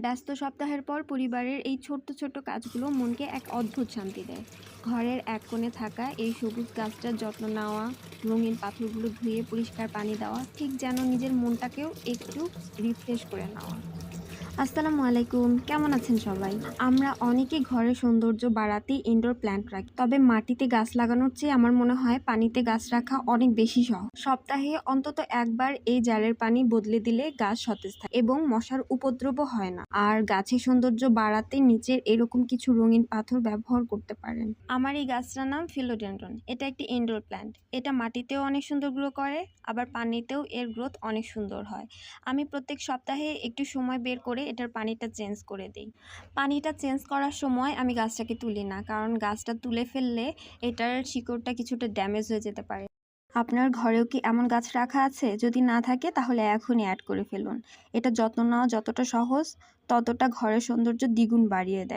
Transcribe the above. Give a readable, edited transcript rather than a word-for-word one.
ব্যস্ত সপ্তাহের পর পরিবারের এই ছোট্ট ছোট্ট কাজগুলো মনকে এক অদ্ভুত শান্তি দেয়। ঘরের এক কোণে থাকা এই সবুজ গাছটার যত্ন নেওয়া, রঙিন পাথরগুলো ধুয়ে পরিষ্কার পানি দেওয়া, ঠিক যেন নিজের মনটাকেও একটু রিফ্রেশ করে নেওয়া। আসসালামু আলাইকুম, কেমন আছেন সবাই? আমরা অনেকেই ঘরের সৌন্দর্য বাড়াতে ইনডোর প্ল্যান্ট রাখি, তবে মাটিতে গাছ লাগানোর চেয়ে আমার মনে হয় পানিতে গাছ রাখা অনেক বেশি সহজ। সপ্তাহে অন্তত একবার এই জারের পানি বদলে দিলে গাছ সতেজ থাকে এবং মশার উপদ্রবও হয় না। আর গাছের সৌন্দর্য বাড়াতে নিচের এরকম কিছু রঙিন পাথর ব্যবহার করতে পারেন। আমার এই গাছটার নাম ফিলোডেন্ড্রন। এটা একটি ইনডোর প্ল্যান্ট। এটা মাটিতেও অনেক সুন্দর গ্রো করে, আবার পানিতেও এর গ্রোথ অনেক সুন্দর হয়। আমি প্রত্যেক সপ্তাহে একটু সময় বের করে এটার পানিটা চেঞ্জ করে দিই। পানিটা চেঞ্জ করার সময় আমি গাছটাকে তুলি না, কারণ গাছটা তুলে ফেললে এটার শিকড়টা কিছুটা ড্যামেজ হয়ে যেতে পারে। আপনার ঘরেও কি এমন গাছ রাখা আছে? যদি না থাকে তাহলে এখনই অ্যাড করে ফেলুন। এটা যত্ন নেওয়া যতটা সহজ, ততটা ঘরের সৌন্দর্য দ্বিগুণ বাড়িয়ে দেয়।